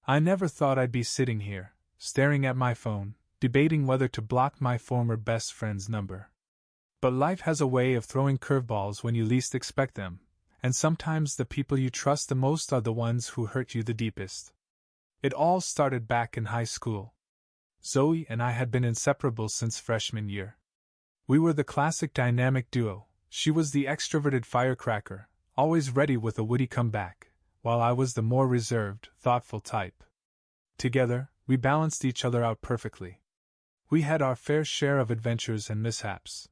I never thought I'd be sitting here, staring at my phone, debating whether to block my former best friend's number. But life has a way of throwing curveballs when you least expect them, and sometimes the people you trust the most are the ones who hurt you the deepest. It all started back in high school. Zoe and I had been inseparable since freshman year. We were the classic dynamic duo. She was the extroverted firecracker, always ready with a witty comeback, while I was the more reserved, thoughtful type. Together, we balanced each other out perfectly. We had our fair share of adventures and mishaps.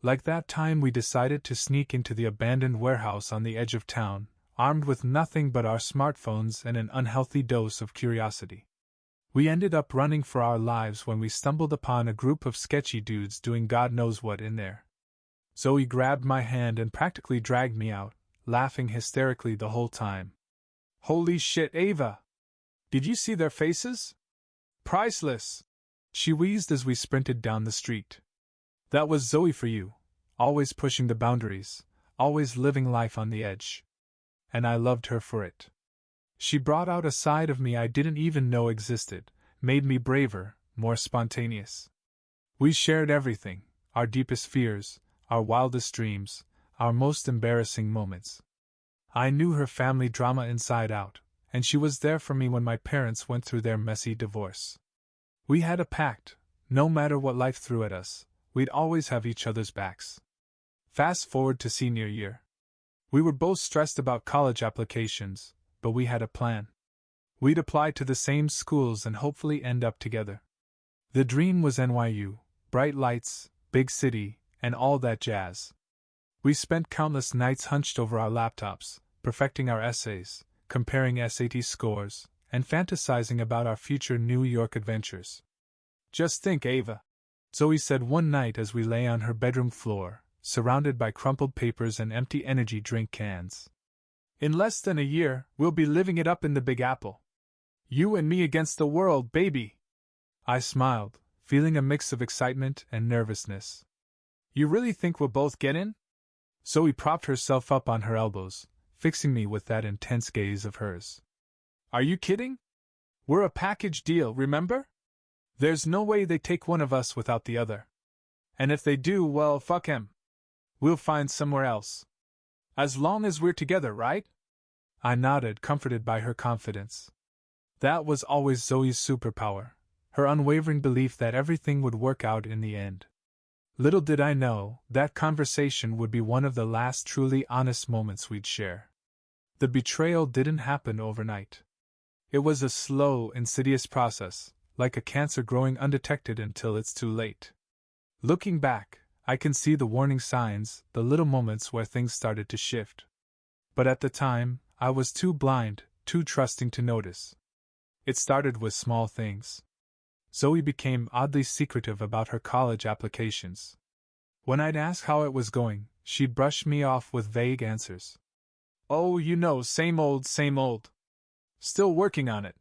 Like that time we decided to sneak into the abandoned warehouse on the edge of town, armed with nothing but our smartphones and an unhealthy dose of curiosity. We ended up running for our lives when we stumbled upon a group of sketchy dudes doing God knows what in there. Zoe grabbed my hand and practically dragged me out, laughing hysterically the whole time. "Holy shit, Ava! Did you see their faces? Priceless!" she wheezed as we sprinted down the street. That was Zoe for you, always pushing the boundaries, always living life on the edge. And I loved her for it. She brought out a side of me I didn't even know existed, made me braver, more spontaneous. We shared everything, our deepest fears, our wildest dreams, our most embarrassing moments. I knew her family drama inside out, and she was there for me when my parents went through their messy divorce. We had a pact: no matter what life threw at us, we'd always have each other's backs. Fast forward to senior year. We were both stressed about college applications, but we had a plan. We'd apply to the same schools and hopefully end up together. The dream was NYU, bright lights, big city, and all that jazz. We spent countless nights hunched over our laptops, perfecting our essays, comparing SAT scores, and fantasizing about our future New York adventures. "Just think, Ava," Zoe said one night as we lay on her bedroom floor, surrounded by crumpled papers and empty energy drink cans. "In less than a year, we'll be living it up in the Big Apple. You and me against the world, baby!" I smiled, feeling a mix of excitement and nervousness. "You really think we'll both get in?" Zoe propped herself up on her elbows, fixing me with that intense gaze of hers. "Are you kidding? We're a package deal, remember? There's no way they take one of us without the other. And if they do, well, fuck 'em. We'll find somewhere else. As long as we're together, right?" I nodded, comforted by her confidence. That was always Zoe's superpower, her unwavering belief that everything would work out in the end. Little did I know, that conversation would be one of the last truly honest moments we'd share. The betrayal didn't happen overnight. It was a slow, insidious process, like a cancer growing undetected until it's too late. Looking back, I can see the warning signs, the little moments where things started to shift. But at the time, I was too blind, too trusting to notice. It started with small things. Zoe became oddly secretive about her college applications. When I'd ask how it was going, she'd brush me off with vague answers. "Oh, you know, same old, same old. Still working on it,"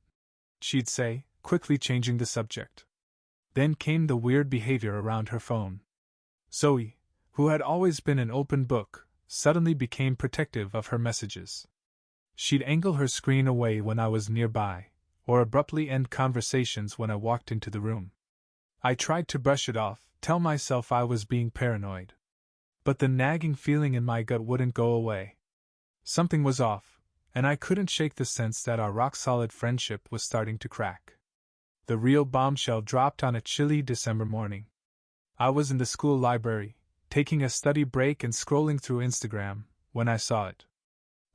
she'd say, quickly changing the subject. Then came the weird behavior around her phone. Zoe, who had always been an open book, suddenly became protective of her messages. She'd angle her screen away when I was nearby, or abruptly end conversations when I walked into the room. I tried to brush it off, tell myself I was being paranoid. But the nagging feeling in my gut wouldn't go away. Something was off, and I couldn't shake the sense that our rock-solid friendship was starting to crack. The real bombshell dropped on a chilly December morning. I was in the school library, taking a study break and scrolling through Instagram, when I saw it.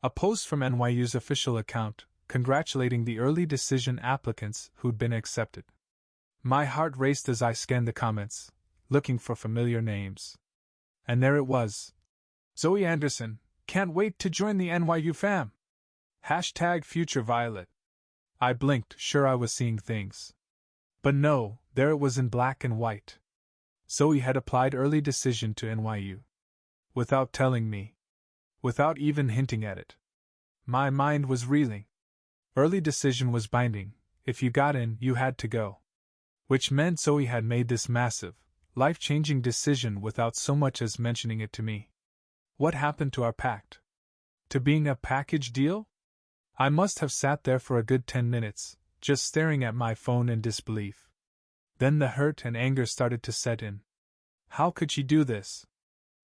A post from NYU's official account, congratulating the early decision applicants who'd been accepted. My heart raced as I scanned the comments, looking for familiar names. And there it was. "Zoe Anderson, can't wait to join the NYU fam. #FutureViolet. I blinked, sure I was seeing things. But no, there it was in black and white. Zoe had applied early decision to NYU. Without telling me. Without even hinting at it. My mind was reeling. Early decision was binding. If you got in, you had to go. Which meant Zoe had made this massive, life-changing decision without so much as mentioning it to me. What happened to our pact? To being a package deal? I must have sat there for a good 10 minutes, just staring at my phone in disbelief. Then the hurt and anger started to set in. How could she do this?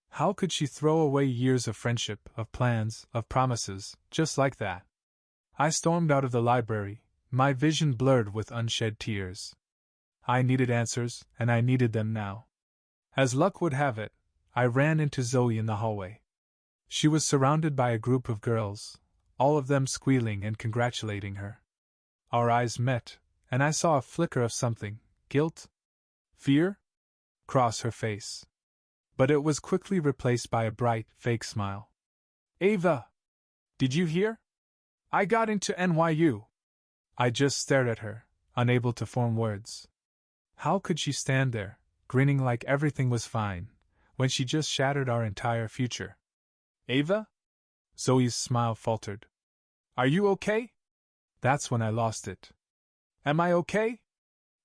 How could she throw away years of friendship, of plans, of promises, just like that? I stormed out of the library, my vision blurred with unshed tears. I needed answers, and I needed them now. As luck would have it, I ran into Zoe in the hallway. She was surrounded by a group of girls, all of them squealing and congratulating her. Our eyes met, and I saw a flicker of something, guilt? Fear? Cross her face. But it was quickly replaced by a bright, fake smile. Ava! Did you hear? I got into NYU. I just stared at her, unable to form words. How could she stand there, grinning like everything was fine, when she just shattered our entire future? Ava? Zoe's smile faltered. Are you okay? That's when I lost it. Am I okay?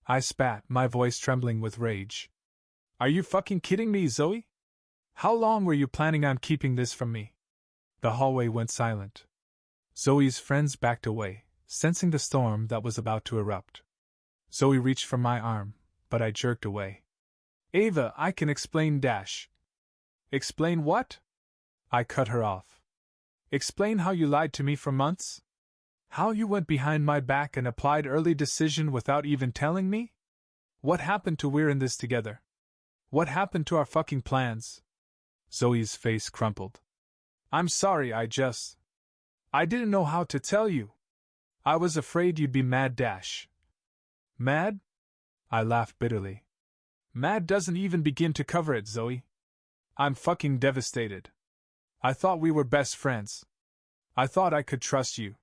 I spat, my voice trembling with rage. Are you fucking kidding me, Zoe? How long were you planning on keeping this from me? The hallway went silent. Zoe's friends backed away, sensing the storm that was about to erupt. Zoe reached for my arm, but I jerked away. Ava, I can explain dash. Explain what? I cut her off. Explain how you lied to me for months? How you went behind my back and applied early decision without even telling me? What happened to we're in this together? What happened to our fucking plans? Zoe's face crumpled. I'm sorry, I didn't know how to tell you. I was afraid you'd be mad dash. Mad? I laughed bitterly. Mad doesn't even begin to cover it, Zoe. I'm fucking devastated. I thought we were best friends. I thought I could trust you.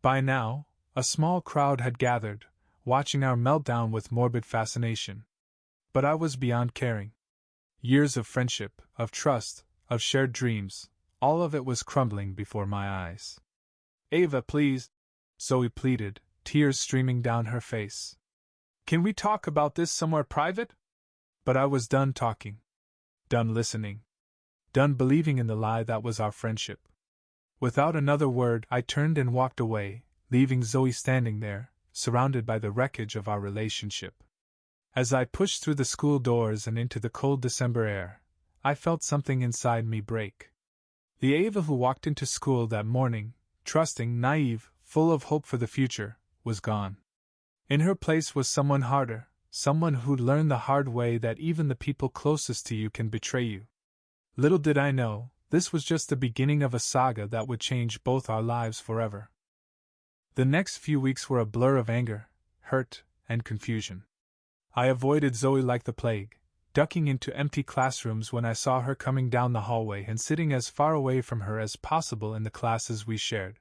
By now, a small crowd had gathered, watching our meltdown with morbid fascination. But I was beyond caring. Years of friendship, of trust, of shared dreams, all of it was crumbling before my eyes. Ava, please, Zoe pleaded, tears streaming down her face. Can we talk about this somewhere private? But I was done talking. Done listening. Done believing in the lie that was our friendship. Without another word, I turned and walked away, leaving Zoe standing there, surrounded by the wreckage of our relationship. As I pushed through the school doors and into the cold December air, I felt something inside me break. The Ava who walked into school that morning, trusting, naive, full of hope for the future, was gone. In her place was someone harder, someone who'd learned the hard way that even the people closest to you can betray you. Little did I know, this was just the beginning of a saga that would change both our lives forever. The next few weeks were a blur of anger, hurt, and confusion. I avoided Zoe like the plague, ducking into empty classrooms when I saw her coming down the hallway and sitting as far away from her as possible in the classes we shared.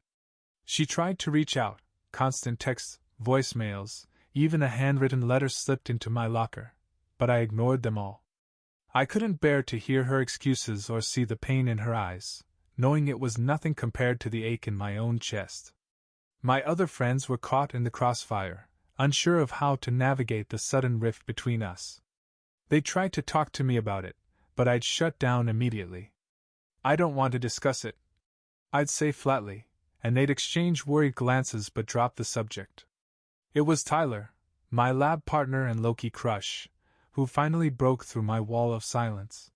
She tried to reach out, constant texts, voicemails, even a handwritten letter slipped into my locker, but I ignored them all. I couldn't bear to hear her excuses or see the pain in her eyes, knowing it was nothing compared to the ache in my own chest. My other friends were caught in the crossfire, unsure of how to navigate the sudden rift between us. They tried to talk to me about it, but I'd shut down immediately. I don't want to discuss it, I'd say flatly, and they'd exchange worried glances but drop the subject. It was Tyler, my lab partner and low-key crush, who finally broke through my wall of silence.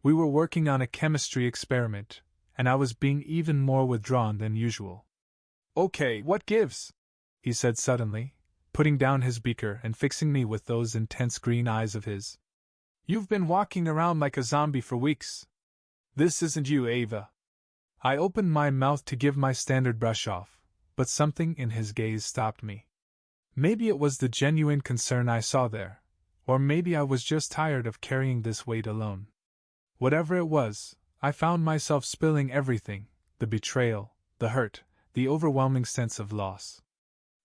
We were working on a chemistry experiment, and I was being even more withdrawn than usual. Okay, what gives? He said suddenly, putting down his beaker and fixing me with those intense green eyes of his. You've been walking around like a zombie for weeks. This isn't you, Ava. I opened my mouth to give my standard brush off, but something in his gaze stopped me. Maybe it was the genuine concern I saw there, or maybe I was just tired of carrying this weight alone. Whatever it was, I found myself spilling everything, the betrayal, the hurt, the overwhelming sense of loss.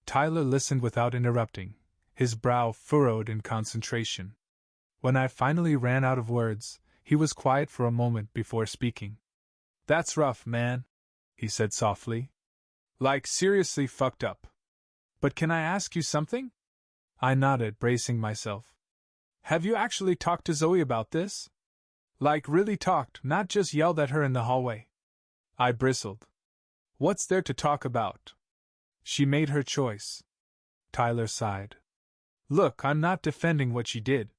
Tyler listened without interrupting, his brow furrowed in concentration. When I finally ran out of words, he was quiet for a moment before speaking. That's rough, man, he said softly. Like, seriously fucked up. But can I ask you something? I nodded, bracing myself. Have you actually talked to Zoe about this? Like, really talked, not just yelled at her in the hallway? I bristled. What's there to talk about? She made her choice. Tyler sighed. Look, I'm not defending what you did.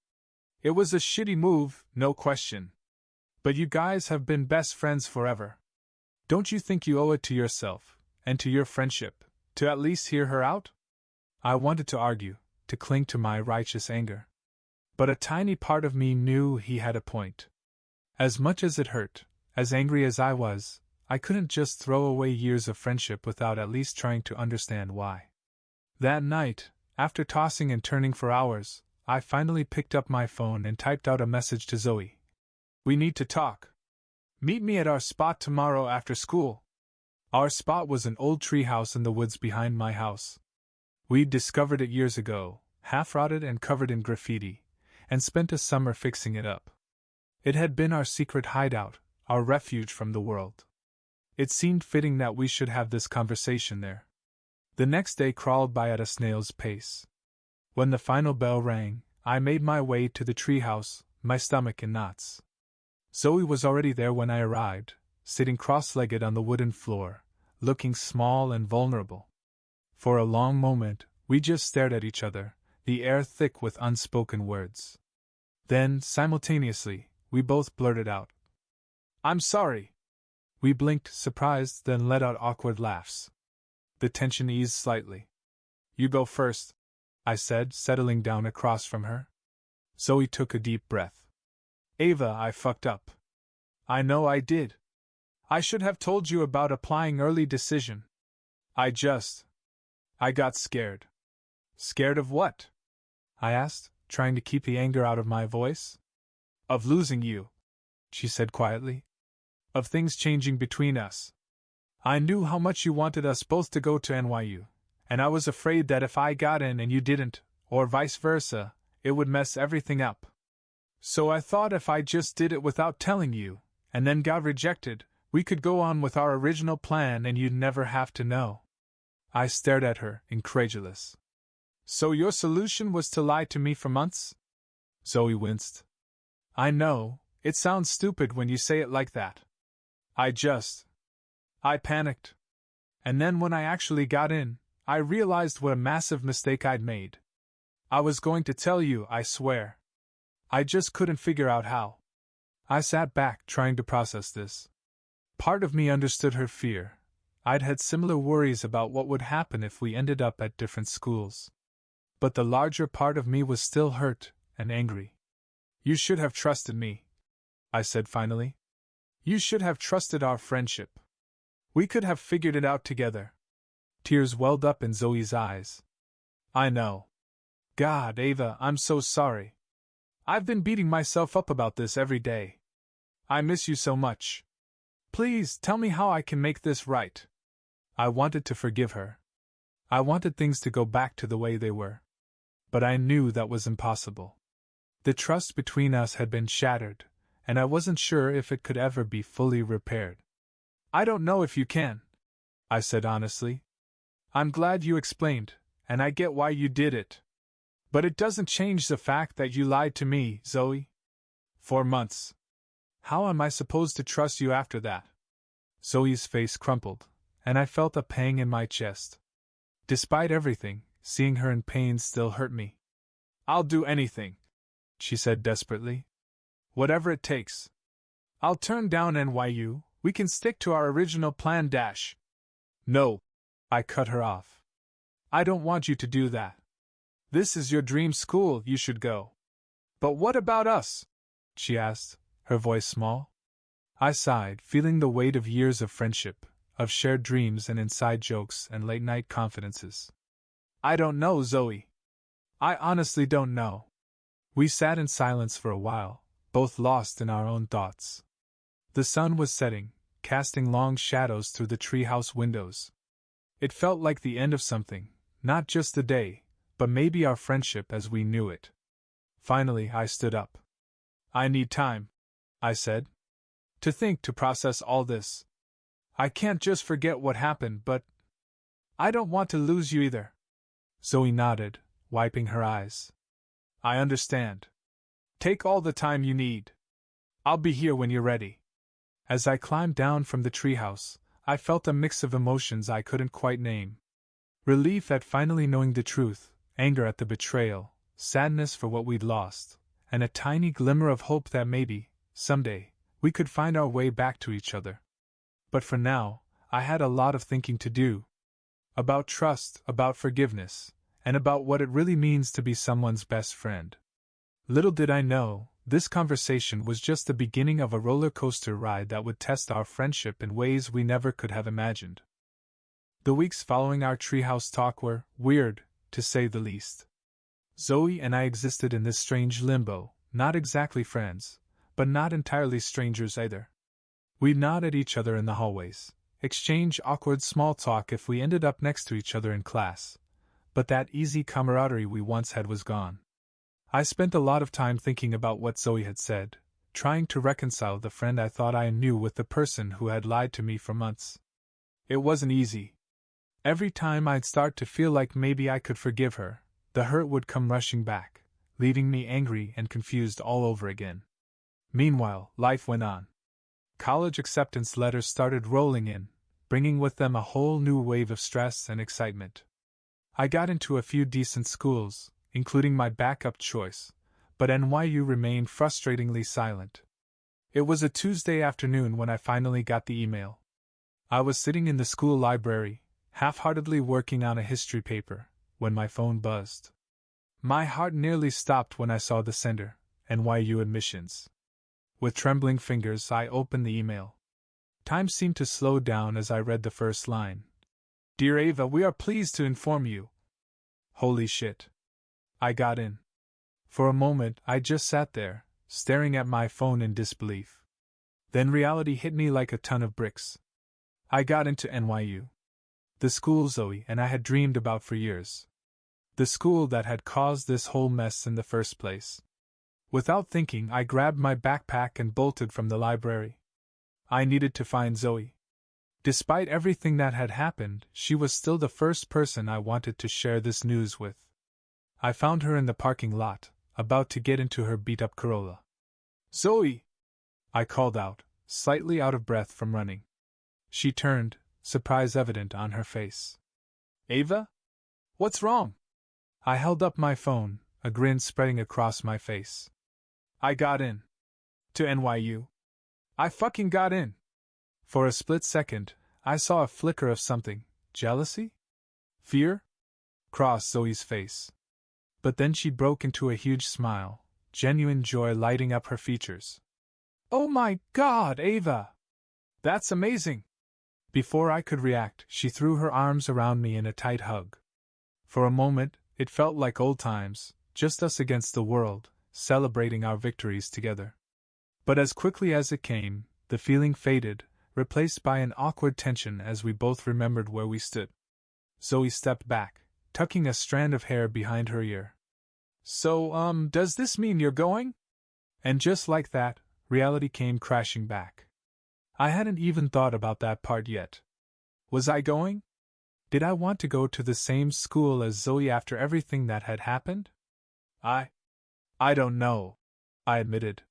It was a shitty move, no question. But you guys have been best friends forever. Don't you think you owe it to yourself, and to your friendship, to at least hear her out? I wanted to argue, to cling to my righteous anger. But a tiny part of me knew he had a point. As much as it hurt, as angry as I was, I couldn't just throw away years of friendship without at least trying to understand why. That night, after tossing and turning for hours, I finally picked up my phone and typed out a message to Zoe. We need to talk. Meet me at our spot tomorrow after school. Our spot was an old treehouse in the woods behind my house. We'd discovered it years ago, half-rotted and covered in graffiti, and spent a summer fixing it up. It had been our secret hideout, our refuge from the world. It seemed fitting that we should have this conversation there. The next day crawled by at a snail's pace. When the final bell rang, I made my way to the treehouse, my stomach in knots. Zoe was already there when I arrived, sitting cross-legged on the wooden floor, looking small and vulnerable. For a long moment, we just stared at each other, the air thick with unspoken words. Then, simultaneously, we both blurted out, "I'm sorry." We blinked, surprised, then let out awkward laughs. The tension eased slightly. "You go first," I said, settling down across from her. Zoe took a deep breath. "Ava, I fucked up. I know I did. I should have told you about applying early decision. I got scared." "Scared of what?" I asked, trying to keep the anger out of my voice. "Of losing you," she said quietly. "Of things changing between us. I knew how much you wanted us both to go to NYU, and I was afraid that if I got in and you didn't, or vice versa, it would mess everything up. So I thought if I just did it without telling you, and then got rejected, we could go on with our original plan and you'd never have to know." I stared at her, incredulous. "So your solution was to lie to me for months?" Zoe winced. "I know, it sounds stupid when you say it like that. I panicked. And then when I actually got in, I realized what a massive mistake I'd made. I was going to tell you, I swear. I just couldn't figure out how." I sat back, trying to process this. Part of me understood her fear. I'd had similar worries about what would happen if we ended up at different schools. But the larger part of me was still hurt and angry. "You should have trusted me," I said finally. "You should have trusted our friendship. We could have figured it out together." Tears welled up in Zoe's eyes. "I know. God, Ava, I'm so sorry. I've been beating myself up about this every day. I miss you so much. Please tell me how I can make this right." I wanted to forgive her. I wanted things to go back to the way they were. But I knew that was impossible. The trust between us had been shattered, and I wasn't sure if it could ever be fully repaired. "I don't know if you can," I said honestly. "I'm glad you explained, and I get why you did it. But it doesn't change the fact that you lied to me, Zoe. For months. How am I supposed to trust you after that?" Zoe's face crumpled, and I felt a pang in my chest. Despite everything, seeing her in pain still hurt me. "I'll do anything," she said desperately. "Whatever it takes. I'll turn down NYU, we can stick to our original plan dash." "No," I cut her off. "I don't want you to do that. This is your dream school, you should go." "But what about us?" she asked, her voice small. I sighed, feeling the weight of years of friendship, of shared dreams and inside jokes and late-night confidences. "I don't know, Zoe. I honestly don't know." We sat in silence for a while, both lost in our own thoughts. The sun was setting, casting long shadows through the treehouse windows. It felt like the end of something, not just the day, but maybe our friendship as we knew it. Finally, I stood up. "I need time," I said. "To think, to process all this. I can't just forget what happened, but I don't want to lose you either." Zoe nodded, wiping her eyes. "I understand. Take all the time you need. I'll be here when you're ready." As I climbed down from the treehouse, I felt a mix of emotions I couldn't quite name. Relief at finally knowing the truth, anger at the betrayal, sadness for what we'd lost, and a tiny glimmer of hope that maybe, someday, we could find our way back to each other. But for now, I had a lot of thinking to do. About trust, about forgiveness, and about what it really means to be someone's best friend. Little did I know, this conversation was just the beginning of a roller coaster ride that would test our friendship in ways we never could have imagined. The weeks following our treehouse talk were weird, to say the least. Zoe and I existed in this strange limbo, not exactly friends, but not entirely strangers either. We'd nod at each other in the hallways, exchange awkward small talk if we ended up next to each other in class, but that easy camaraderie we once had was gone. I spent a lot of time thinking about what Zoe had said, trying to reconcile the friend I thought I knew with the person who had lied to me for months. It wasn't easy. Every time I'd start to feel like maybe I could forgive her, the hurt would come rushing back, leaving me angry and confused all over again. Meanwhile, life went on. College acceptance letters started rolling in, bringing with them a whole new wave of stress and excitement. I got into a few decent schools, including my backup choice, but NYU remained frustratingly silent. It was a Tuesday afternoon when I finally got the email. I was sitting in the school library, half-heartedly working on a history paper, when my phone buzzed. My heart nearly stopped when I saw the sender, NYU admissions. With trembling fingers, I opened the email. Time seemed to slow down as I read the first line. Dear Ava, we are pleased to inform you. Holy shit. I got in. For a moment, I just sat there, staring at my phone in disbelief. Then reality hit me like a ton of bricks. I got into NYU. The school Zoe and I had dreamed about for years. The school that had caused this whole mess in the first place. Without thinking, I grabbed my backpack and bolted from the library. I needed to find Zoe. Despite everything that had happened, she was still the first person I wanted to share this news with. I found her in the parking lot, about to get into her beat-up Corolla. Zoe! I called out, slightly out of breath from running. She turned, surprise evident on her face. Ava? What's wrong? I held up my phone, a grin spreading across my face. I got in. To NYU. I fucking got in. For a split second, I saw a flicker of something. Jealousy? Fear? Cross Zoe's face. But then she broke into a huge smile, genuine joy lighting up her features. Oh my God, Ava! That's amazing! Before I could react, she threw her arms around me in a tight hug. For a moment, it felt like old times, just us against the world, celebrating our victories together. But as quickly as it came, the feeling faded, replaced by an awkward tension as we both remembered where we stood. Zoe stepped back, tucking a strand of hair behind her ear. So, does this mean you're going? And just like that, reality came crashing back. I hadn't even thought about that part yet. Was I going? Did I want to go to the same school as Zoe after everything that had happened? I don't know, I admitted.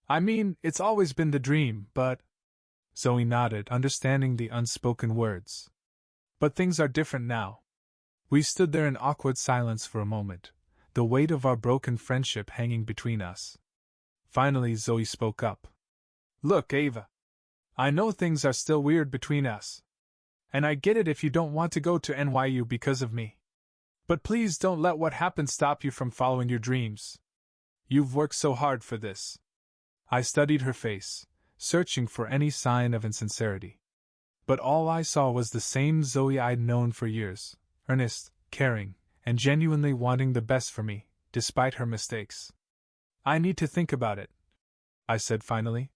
I mean, it's always been the dream, but... Zoe nodded, understanding the unspoken words. But things are different now. We stood there in awkward silence for a moment, the weight of our broken friendship hanging between us. Finally, Zoe spoke up. Look, Ava. I know things are still weird between us. And I get it if you don't want to go to NYU because of me. But please don't let what happened stop you from following your dreams. You've worked so hard for this. I studied her face, searching for any sign of insincerity. But all I saw was the same Zoe I'd known for years, earnest, caring, and genuinely wanting the best for me, despite her mistakes. I need to think about it, I said finally.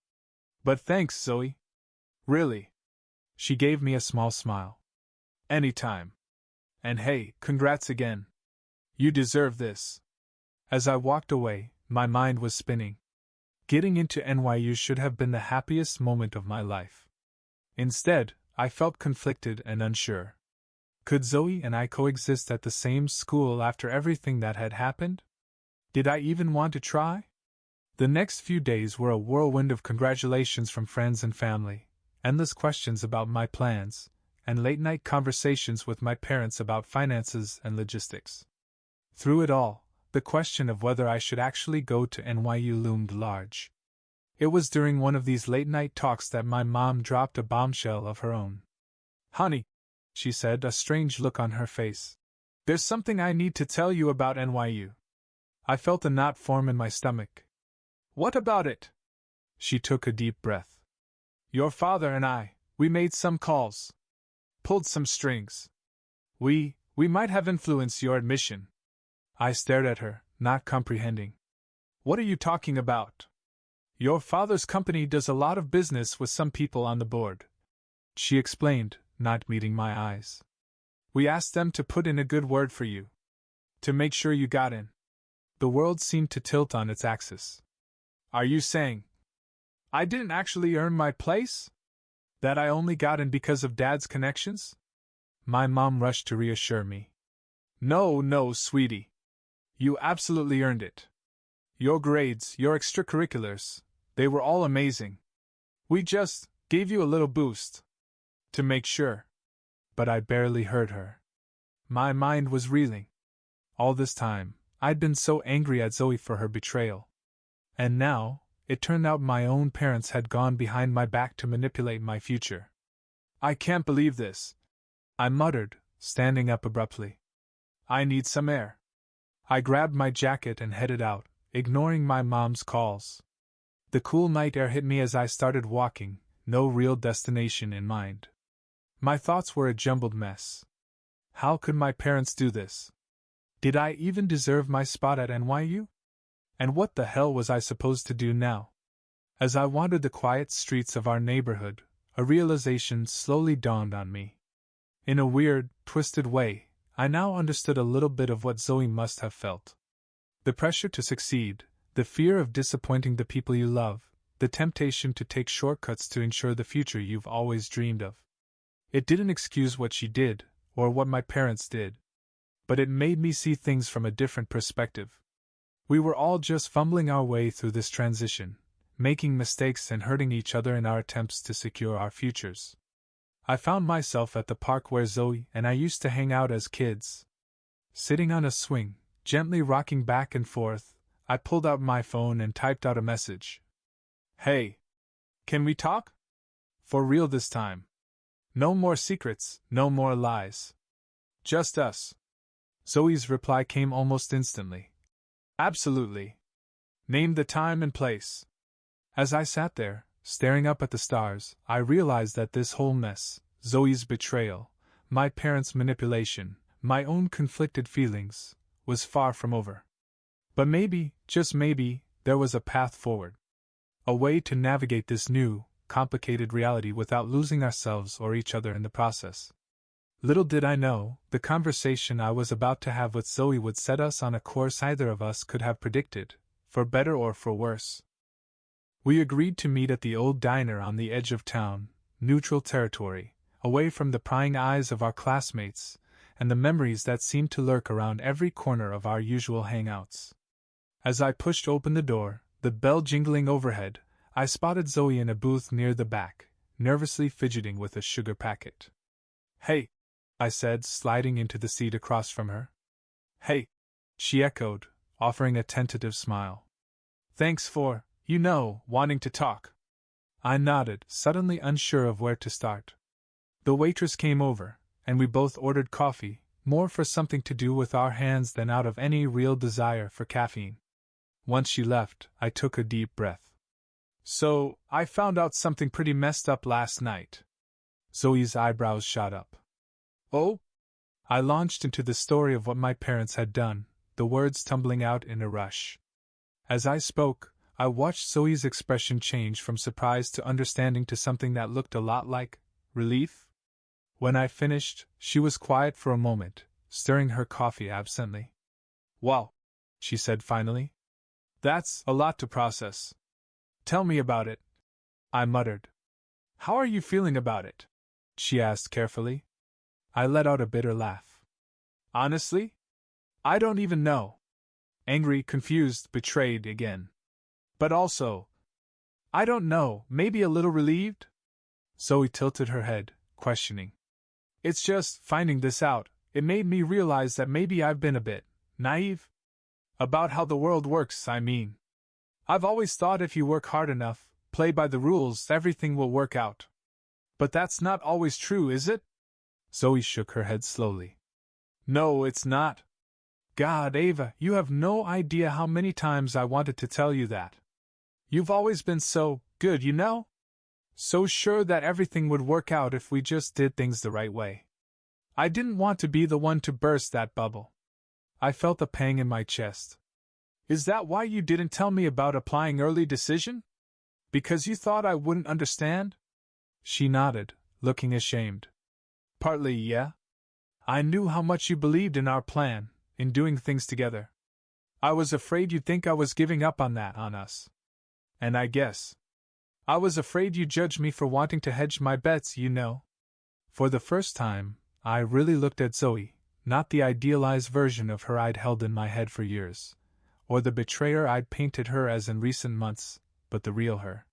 But thanks, Zoe. Really. She gave me a small smile. Anytime. And hey, congrats again. You deserve this. As I walked away, my mind was spinning. Getting into NYU should have been the happiest moment of my life. Instead, I felt conflicted and unsure. Could Zoe and I coexist at the same school after everything that had happened? Did I even want to try? The next few days were a whirlwind of congratulations from friends and family, endless questions about my plans, and late-night conversations with my parents about finances and logistics. Through it all, the question of whether I should actually go to NYU loomed large. It was during one of these late-night talks that my mom dropped a bombshell of her own. "Honey," she said, a strange look on her face, "there's something I need to tell you about NYU." I felt a knot form in my stomach. "What about it?" She took a deep breath. "Your father and we made some calls. Pulled some strings. We might have influenced your admission." I stared at her, not comprehending. "What are you talking about?" "Your father's company does a lot of business with some people on the board," she explained, not meeting my eyes. "We asked them to put in a good word for you. To make sure you got in." The world seemed to tilt on its axis. "Are you saying I didn't actually earn my place? That I only got in because of Dad's connections?" My mom rushed to reassure me. No, sweetie. You absolutely earned it. Your grades, your extracurriculars, they were all amazing. We just gave you a little boost. To make sure." But I barely heard her. My mind was reeling. All this time, I'd been so angry at Zoe for her betrayal. And now, it turned out my own parents had gone behind my back to manipulate my future. "I can't believe this," I muttered, standing up abruptly. "I need some air." I grabbed my jacket and headed out, ignoring my mom's calls. The cool night air hit me as I started walking, no real destination in mind. My thoughts were a jumbled mess. How could my parents do this? Did I even deserve my spot at NYU? And what the hell was I supposed to do now? As I wandered the quiet streets of our neighborhood, a realization slowly dawned on me. In a weird, twisted way, I now understood a little bit of what Zoe must have felt. The pressure to succeed, the fear of disappointing the people you love, the temptation to take shortcuts to ensure the future you've always dreamed of. It didn't excuse what she did, or what my parents did. But it made me see things from a different perspective. We were all just fumbling our way through this transition, making mistakes and hurting each other in our attempts to secure our futures. I found myself at the park where Zoe and I used to hang out as kids. Sitting on a swing, gently rocking back and forth, I pulled out my phone and typed out a message. "Hey! Can we talk? For real this time. No more secrets, no more lies. Just us." Zoe's reply came almost instantly. "Absolutely. Name the time and place." As I sat there, staring up at the stars, I realized that this whole mess, Zoe's betrayal, my parents' manipulation, my own conflicted feelings, was far from over. But maybe, just maybe, there was a path forward. A way to navigate this new, complicated reality without losing ourselves or each other in the process. Little did I know, the conversation I was about to have with Zoe would set us on a course neither of us could have predicted, for better or for worse. We agreed to meet at the old diner on the edge of town, neutral territory, away from the prying eyes of our classmates, and the memories that seemed to lurk around every corner of our usual hangouts. As I pushed open the door, the bell jingling overhead, I spotted Zoe in a booth near the back, nervously fidgeting with a sugar packet. "Hey," I said, sliding into the seat across from her. "Hey," she echoed, offering a tentative smile. "Thanks for, wanting to talk." I nodded, suddenly unsure of where to start. The waitress came over, and we both ordered coffee, more for something to do with our hands than out of any real desire for caffeine. Once she left, I took a deep breath. "So, I found out something pretty messed up last night." Zoe's eyebrows shot up. "Oh?" I launched into the story of what my parents had done, the words tumbling out in a rush. As I spoke, I watched Zoe's expression change from surprise to understanding to something that looked a lot like relief. When I finished, she was quiet for a moment, stirring her coffee absently. "Wow," she said finally. "That's a lot to process. Tell me about it," I muttered. "How are you feeling about it?" she asked carefully. I let out a bitter laugh. "Honestly? I don't even know." Angry, confused, betrayed again. "But also, I don't know, maybe a little relieved?" Zoe tilted her head, questioning. It's just, finding this out, it made me realize that maybe I've been a bit naive about how the world works, I mean. I've always thought if you work hard enough, play by the rules, everything will work out. But that's not always true, is it? Zoe shook her head slowly. No, it's not. God, Ava, you have no idea how many times I wanted to tell you that. You've always been so good, you know? So sure that everything would work out if we just did things the right way. I didn't want to be the one to burst that bubble. I felt a pang in my chest. Is that why you didn't tell me about applying early decision? Because you thought I wouldn't understand? She nodded, looking ashamed. Partly, yeah. I knew how much you believed in our plan, in doing things together. I was afraid you'd think I was giving up on us. And I guess I was afraid you'd judge me for wanting to hedge my bets, you know. For the first time, I really looked at Zoe, not the idealized version of her I'd held in my head for years, or the betrayer I'd painted her as in recent months, but the real her.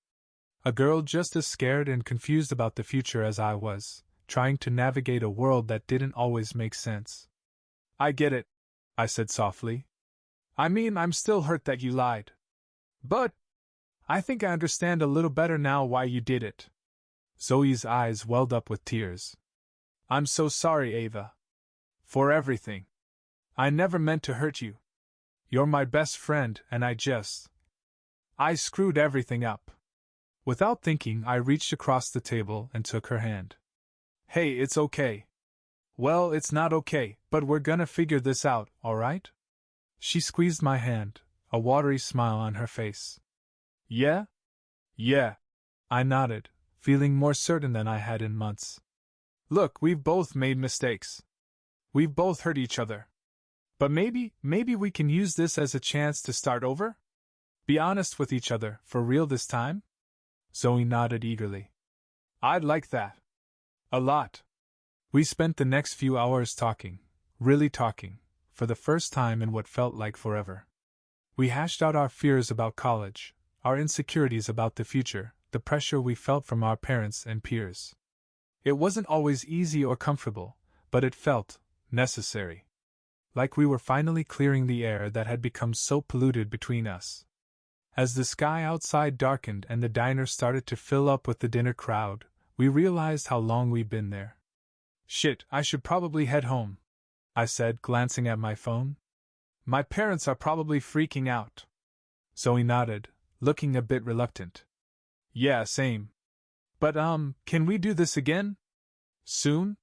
A girl just as scared and confused about the future as I was, trying to navigate a world that didn't always make sense. I get it, I said softly. I mean, I'm still hurt that you lied. But I think I understand a little better now why you did it. Zoe's eyes welled up with tears. I'm so sorry, Ava. For everything. I never meant to hurt you. You're my best friend, and I screwed everything up. Without thinking, I reached across the table and took her hand. Hey, it's okay. Well, it's not okay, but we're gonna figure this out, alright? She squeezed my hand, a watery smile on her face. Yeah? Yeah. I nodded, feeling more certain than I had in months. Look, we've both made mistakes. We've both hurt each other. But maybe we can use this as a chance to start over? Be honest with each other, for real this time? Zoe nodded eagerly. I'd like that. A lot. We spent the next few hours talking, really talking, for the first time in what felt like forever. We hashed out our fears about college, our insecurities about the future, the pressure we felt from our parents and peers. It wasn't always easy or comfortable, but it felt necessary. Like we were finally clearing the air that had become so polluted between us. As the sky outside darkened and the diner started to fill up with the dinner crowd, we realized how long we'd been there. Shit, I should probably head home, I said, glancing at my phone. My parents are probably freaking out. Zoe nodded, looking a bit reluctant. Yeah, same. But can we do this again? Soon?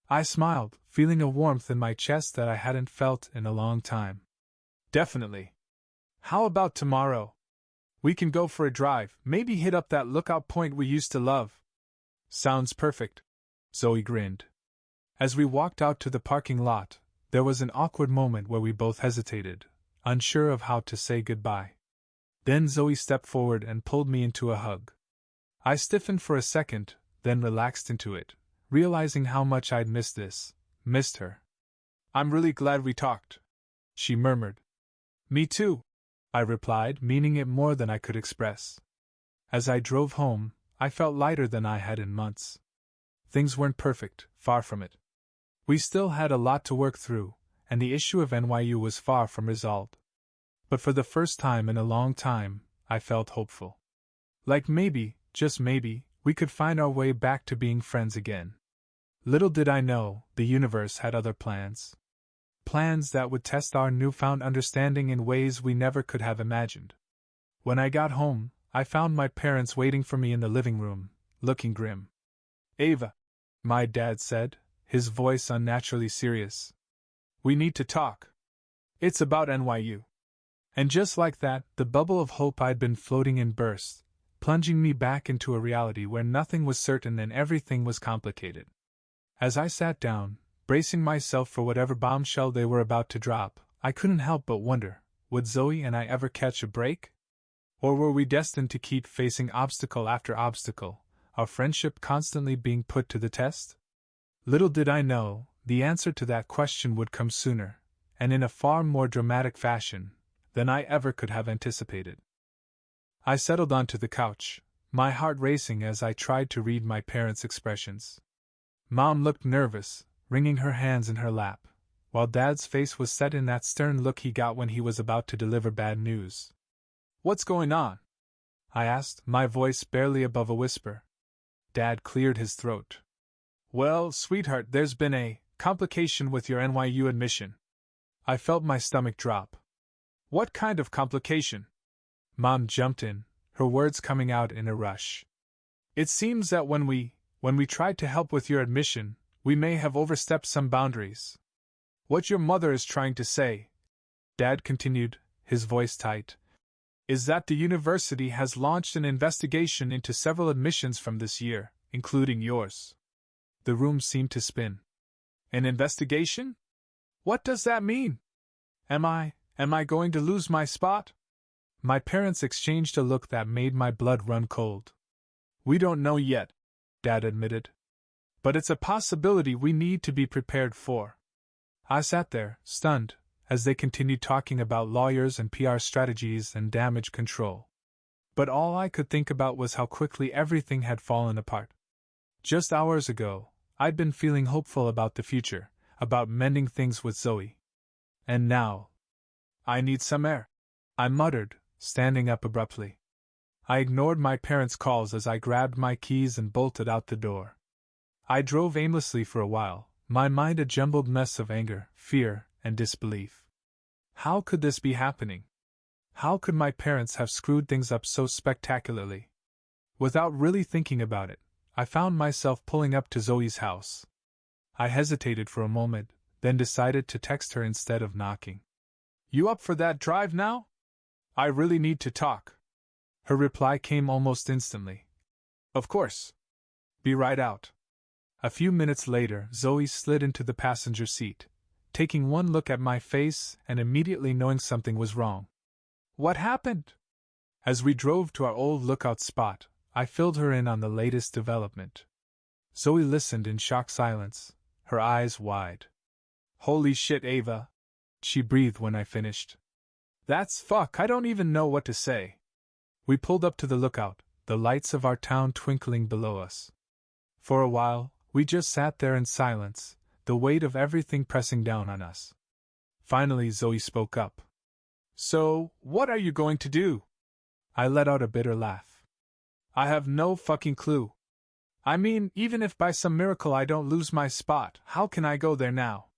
I smiled, feeling a warmth in my chest that I hadn't felt in a long time. Definitely. How about tomorrow? We can go for a drive, maybe hit up that lookout point we used to love. Sounds perfect. Zoe grinned. As we walked out to the parking lot, there was an awkward moment where we both hesitated, unsure of how to say goodbye. Then Zoe stepped forward and pulled me into a hug. I stiffened for a second, then relaxed into it, realizing how much I'd missed her. I'm really glad we talked, she murmured. Me too, I replied, meaning it more than I could express. As I drove home, I felt lighter than I had in months. Things weren't perfect, far from it. We still had a lot to work through, and the issue of NYU was far from resolved. But for the first time in a long time, I felt hopeful. Like maybe, just maybe, we could find our way back to being friends again. Little did I know, the universe had other plans. Plans that would test our newfound understanding in ways we never could have imagined. When I got home, I found my parents waiting for me in the living room, looking grim. Ava, my dad said, his voice unnaturally serious. We need to talk. It's about NYU. And just like that, the bubble of hope I'd been floating in burst, plunging me back into a reality where nothing was certain and everything was complicated. As I sat down, bracing myself for whatever bombshell they were about to drop, I couldn't help but wonder, would Zoe and I ever catch a break? Or were we destined to keep facing obstacle after obstacle, our friendship constantly being put to the test? Little did I know, the answer to that question would come sooner, and in a far more dramatic fashion than I ever could have anticipated. I settled onto the couch, my heart racing as I tried to read my parents' expressions. Mom looked nervous, wringing her hands in her lap, while Dad's face was set in that stern look he got when he was about to deliver bad news. "What's going on?" I asked, my voice barely above a whisper. Dad cleared his throat. "Well, sweetheart, there's been a complication with your NYU admission." I felt my stomach drop. "What kind of complication?" Mom jumped in, her words coming out in a rush. "It seems that when we tried to help with your admission, we may have overstepped some boundaries. What your mother is trying to say," Dad continued, his voice tight, "is that the university has launched an investigation into several admissions from this year, including yours." The room seemed to spin. "An investigation? What does that mean? Am I going to lose my spot?" My parents exchanged a look that made my blood run cold. "We don't know yet," Dad admitted. "But it's a possibility we need to be prepared for." I sat there, stunned, as they continued talking about lawyers and PR strategies and damage control. But all I could think about was how quickly everything had fallen apart. Just hours ago, I'd been feeling hopeful about the future, about mending things with Zoe. And now, "I need some air," I muttered, standing up abruptly. I ignored my parents' calls as I grabbed my keys and bolted out the door. I drove aimlessly for a while, my mind a jumbled mess of anger, fear, and disbelief. How could this be happening? How could my parents have screwed things up so spectacularly? Without really thinking about it, I found myself pulling up to Zoe's house. I hesitated for a moment, then decided to text her instead of knocking. "You up for that drive now? I really need to talk." Her reply came almost instantly. "Of course. Be right out." A few minutes later, Zoe slid into the passenger seat, taking one look at my face and immediately knowing something was wrong. "What happened?" As we drove to our old lookout spot, I filled her in on the latest development. Zoe listened in shocked silence, her eyes wide. "Holy shit, Ava," she breathed when I finished. "That's fuck, I don't even know what to say." We pulled up to the lookout, the lights of our town twinkling below us. For a while, we just sat there in silence, the weight of everything pressing down on us. Finally, Zoe spoke up. "So, what are you going to do?" I let out a bitter laugh. "I have no fucking clue. I mean, even if by some miracle I don't lose my spot, how can I go there now?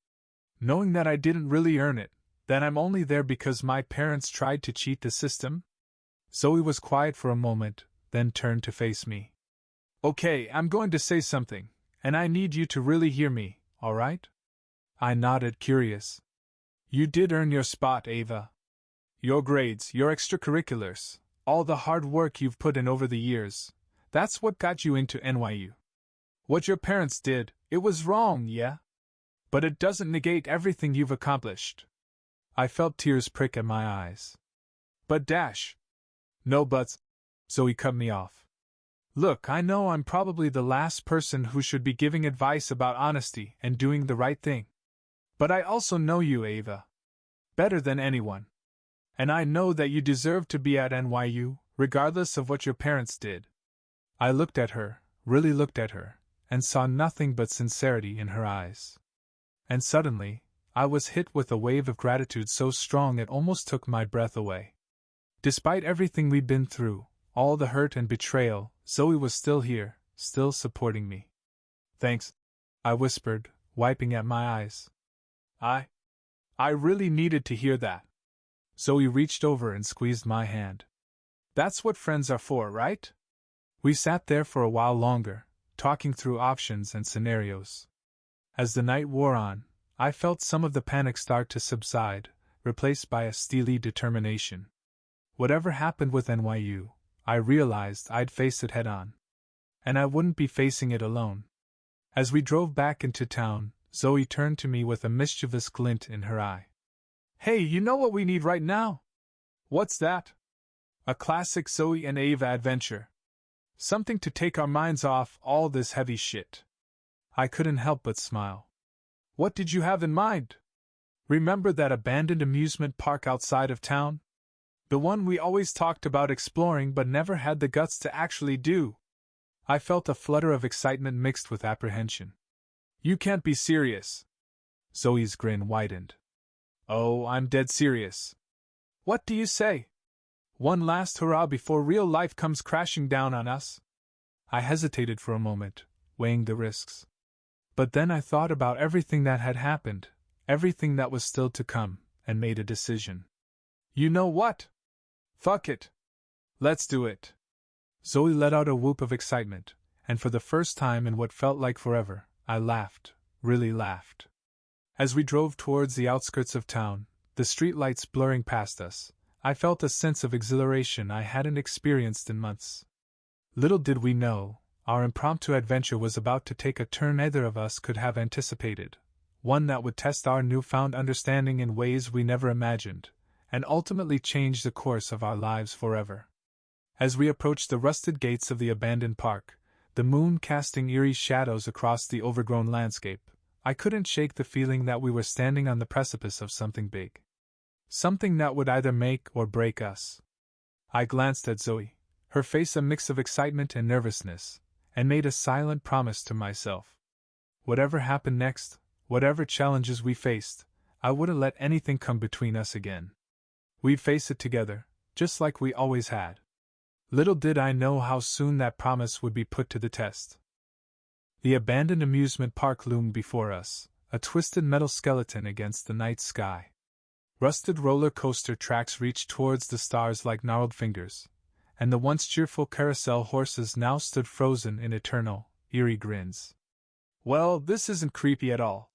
Knowing that I didn't really earn it, that I'm only there because my parents tried to cheat the system?" Zoe was quiet for a moment, then turned to face me. "Okay, I'm going to say something, and I need you to really hear me, alright?" I nodded, curious. "You did earn your spot, Ava. Your grades, your extracurriculars, all the hard work you've put in over the years, that's what got you into NYU. What your parents did, it was wrong, yeah? But it doesn't negate everything you've accomplished." I felt tears prick at my eyes. "But Dash." "No buts," Zoe cut me off. "Look, I know I'm probably the last person who should be giving advice about honesty and doing the right thing. But I also know you, Ava. Better than anyone. And I know that you deserve to be at NYU, regardless of what your parents did." I looked at her, really looked at her, and saw nothing but sincerity in her eyes. And suddenly, I was hit with a wave of gratitude so strong it almost took my breath away. Despite everything we'd been through, all the hurt and betrayal, Zoe was still here, still supporting me. "Thanks," I whispered, wiping at my eyes. I really needed to hear that." Zoe reached over and squeezed my hand. "That's what friends are for, right?" We sat there for a while longer, talking through options and scenarios. As the night wore on, I felt some of the panic start to subside, replaced by a steely determination. Whatever happened with NYU, I realized I'd face it head-on. And I wouldn't be facing it alone. As we drove back into town, Zoe turned to me with a mischievous glint in her eye. "Hey, you know what we need right now?" "What's that?" "A classic Zoe and Ava adventure. Something to take our minds off all this heavy shit." I couldn't help but smile. "What did you have in mind? Remember that abandoned amusement park outside of town? The one we always talked about exploring but never had the guts to actually do." I felt a flutter of excitement mixed with apprehension. You can't be serious. Zoe's grin widened. Oh, I'm dead serious. What do you say? One last hurrah before real life comes crashing down on us? I hesitated for a moment, weighing the risks. But then I thought about everything that had happened, everything that was still to come, and made a decision. You know what? Fuck it. Let's do it. Zoe let out a whoop of excitement, and for the first time in what felt like forever, I laughed, really laughed. As we drove towards the outskirts of town, the streetlights blurring past us, I felt a sense of exhilaration I hadn't experienced in months. Little did we know, our impromptu adventure was about to take a turn neither of us could have anticipated, one that would test our newfound understanding in ways we never imagined, and ultimately change the course of our lives forever. As we approached the rusted gates of the abandoned park, the moon casting eerie shadows across the overgrown landscape, I couldn't shake the feeling that we were standing on the precipice of something big. Something that would either make or break us. I glanced at Zoe, her face a mix of excitement and nervousness, and made a silent promise to myself. Whatever happened next, whatever challenges we faced, I wouldn't let anything come between us again. We'd face it together, just like we always had. Little did I know how soon that promise would be put to the test. The abandoned amusement park loomed before us, a twisted metal skeleton against the night sky. Rusted roller coaster tracks reached towards the stars like gnarled fingers, and the once cheerful carousel horses now stood frozen in eternal, eerie grins. Well, this isn't creepy at all,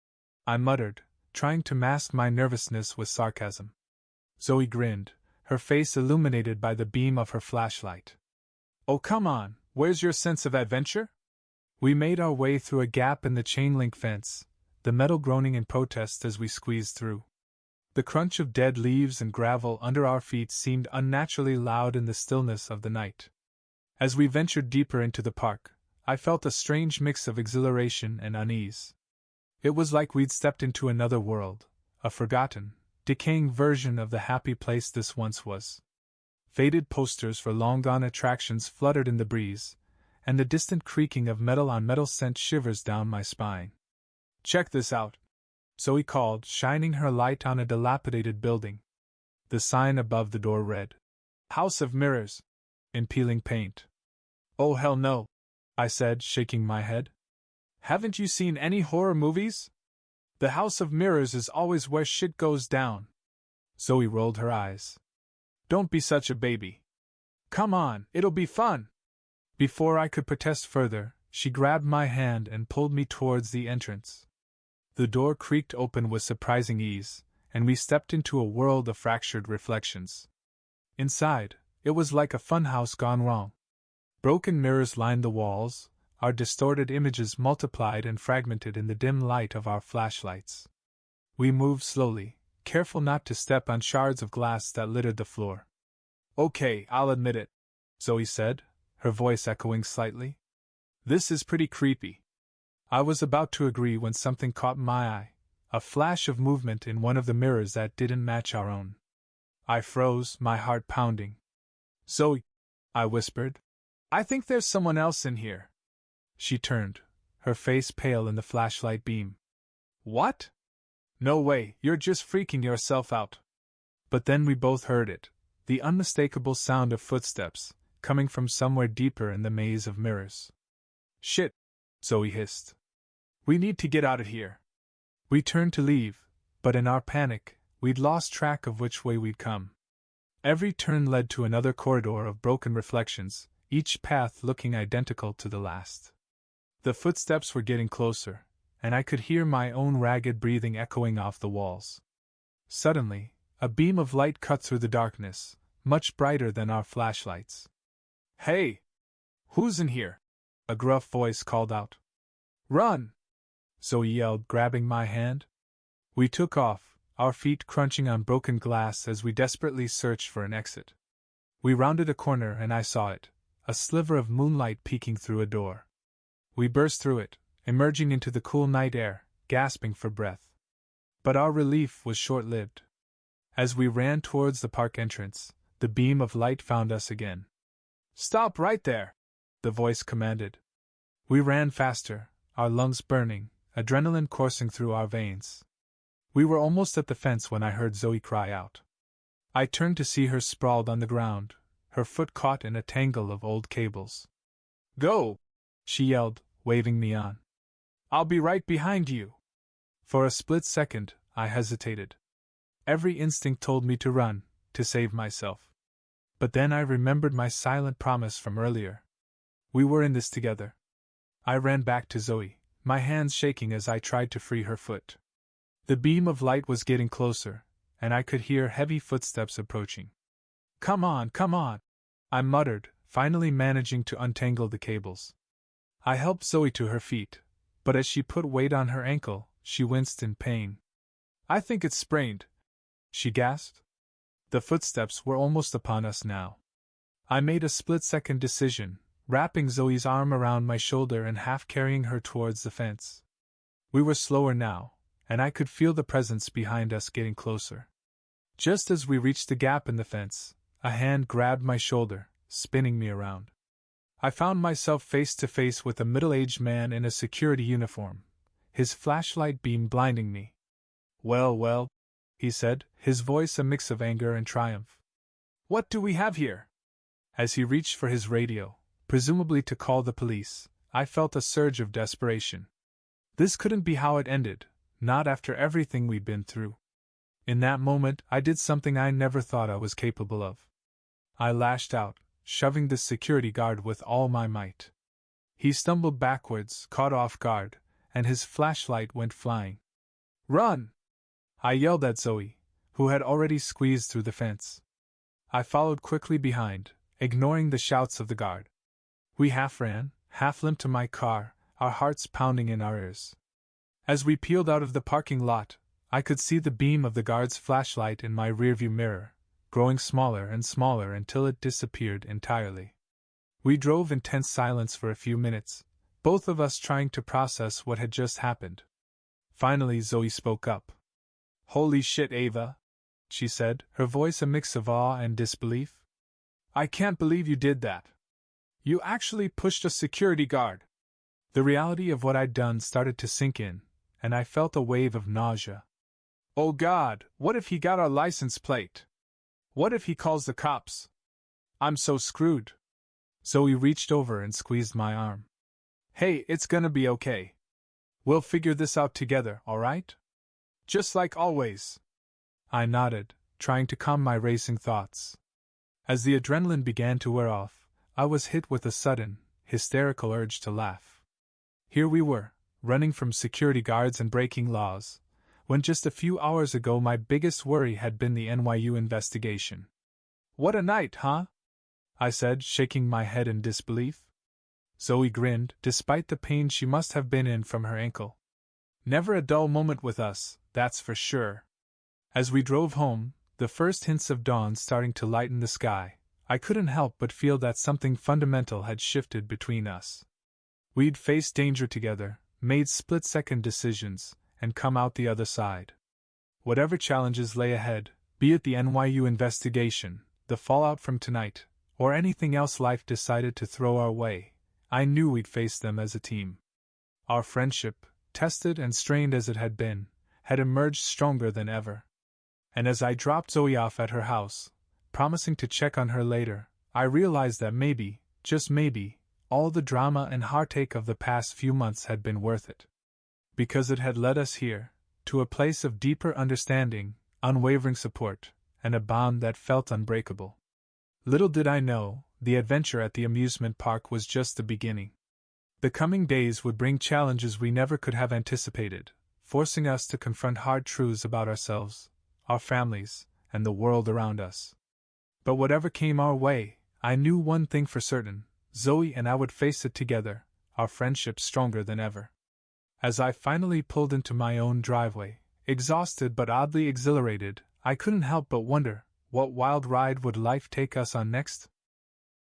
I muttered, trying to mask my nervousness with sarcasm. Zoe grinned, her face illuminated by the beam of her flashlight. Oh, come on, where's your sense of adventure? We made our way through a gap in the chain-link fence, the metal groaning in protest as we squeezed through. The crunch of dead leaves and gravel under our feet seemed unnaturally loud in the stillness of the night. As we ventured deeper into the park, I felt a strange mix of exhilaration and unease. It was like we'd stepped into another world, a forgotten, decaying version of the happy place this once was. Faded posters for long-gone attractions fluttered in the breeze, and the distant creaking of metal on metal sent shivers down my spine. Check this out, Zoe called, shining her light on a dilapidated building. The sign above the door read, House of Mirrors, in peeling paint. Oh hell no, I said, shaking my head. Haven't you seen any horror movies? The House of Mirrors is always where shit goes down. Zoe rolled her eyes. Don't be such a baby. Come on, it'll be fun. Before I could protest further, she grabbed my hand and pulled me towards the entrance. The door creaked open with surprising ease, and we stepped into a world of fractured reflections. Inside, it was like a funhouse gone wrong. Broken mirrors lined the walls, our distorted images multiplied and fragmented in the dim light of our flashlights. We moved slowly, careful not to step on shards of glass that littered the floor. Okay, I'll admit it, Zoe said, her voice echoing slightly. This is pretty creepy. I was about to agree when something caught my eye, a flash of movement in one of the mirrors that didn't match our own. I froze, my heart pounding. Zoe, I whispered, I think there's someone else in here. She turned, her face pale in the flashlight beam. What? No way, you're just freaking yourself out. But then we both heard it, the unmistakable sound of footsteps, coming from somewhere deeper in the maze of mirrors. Shit, Zoe hissed. We need to get out of here. We turned to leave, but in our panic, we'd lost track of which way we'd come. Every turn led to another corridor of broken reflections, each path looking identical to the last. The footsteps were getting closer, and I could hear my own ragged breathing echoing off the walls. Suddenly, a beam of light cut through the darkness, much brighter than our flashlights. Hey! Who's in here? A gruff voice called out. Run! Zoe yelled, grabbing my hand. We took off, our feet crunching on broken glass as we desperately searched for an exit. We rounded a corner and I saw it, a sliver of moonlight peeking through a door. We burst through it, emerging into the cool night air, gasping for breath. But our relief was short-lived. As we ran towards the park entrance, the beam of light found us again. Stop right there! The voice commanded. We ran faster, our lungs burning, adrenaline coursing through our veins. We were almost at the fence when I heard Zoe cry out. I turned to see her sprawled on the ground, her foot caught in a tangle of old cables. "Go!" she yelled, waving me on. "I'll be right behind you." For a split second, I hesitated. Every instinct told me to run, to save myself. But then I remembered my silent promise from earlier. We were in this together. I ran back to Zoe, my hands shaking as I tried to free her foot. The beam of light was getting closer, and I could hear heavy footsteps approaching. Come on, I muttered, finally managing to untangle the cables. I helped Zoe to her feet, but as she put weight on her ankle, she winced in pain. "I think it's sprained," she gasped. The footsteps were almost upon us now. I made a split-second decision, wrapping Zoe's arm around my shoulder and half carrying her towards the fence. We were slower now, and I could feel the presence behind us getting closer. Just as we reached the gap in the fence, a hand grabbed my shoulder, spinning me around. I found myself face to face with a middle-aged man in a security uniform, his flashlight beam blinding me. Well, he said, his voice a mix of anger and triumph. "What do we have here?" As he reached for his radio, presumably to call the police, I felt a surge of desperation. This couldn't be how it ended, not after everything we'd been through. In that moment, I did something I never thought I was capable of. I lashed out, shoving the security guard with all my might. He stumbled backwards, caught off guard, and his flashlight went flying. "Run!" I yelled at Zoe, who had already squeezed through the fence. I followed quickly behind, ignoring the shouts of the guard. We half ran, half limped to my car, our hearts pounding in our ears. As we peeled out of the parking lot, I could see the beam of the guard's flashlight in my rearview mirror, growing smaller and smaller until it disappeared entirely. We drove in tense silence for a few minutes, both of us trying to process what had just happened. Finally, Zoe spoke up. "Holy shit, Ava," she said, her voice a mix of awe and disbelief. "I can't believe you did that. You actually pushed a security guard." The reality of what I'd done started to sink in, and I felt a wave of nausea. "Oh God, what if he got our license plate? What if he calls the cops? I'm so screwed." Zoe reached over and squeezed my arm. "Hey, it's gonna be okay. We'll figure this out together, alright? Just like always." I nodded, trying to calm my racing thoughts. As the adrenaline began to wear off, I was hit with a sudden, hysterical urge to laugh. Here we were, running from security guards and breaking laws, when just a few hours ago my biggest worry had been the NYU investigation. "What a night, huh?" I said, shaking my head in disbelief. Zoe grinned, despite the pain she must have been in from her ankle. "Never a dull moment with us, that's for sure." As we drove home, the first hints of dawn starting to lighten the sky, I couldn't help but feel that something fundamental had shifted between us. We'd faced danger together, made split-second decisions, and come out the other side. Whatever challenges lay ahead, be it the NYU investigation, the fallout from tonight, or anything else life decided to throw our way, I knew we'd face them as a team. Our friendship, tested and strained as it had been, had emerged stronger than ever. And as I dropped Zoe off at her house, promising to check on her later, I realized that maybe, just maybe, all the drama and heartache of the past few months had been worth it. Because it had led us here, to a place of deeper understanding, unwavering support, and a bond that felt unbreakable. Little did I know, the adventure at the amusement park was just the beginning. The coming days would bring challenges we never could have anticipated, forcing us to confront hard truths about ourselves, our families, and the world around us. But whatever came our way, I knew one thing for certain: Zoe and I would face it together, our friendship stronger than ever. As I finally pulled into my own driveway, exhausted but oddly exhilarated, I couldn't help but wonder, what wild ride would life take us on next?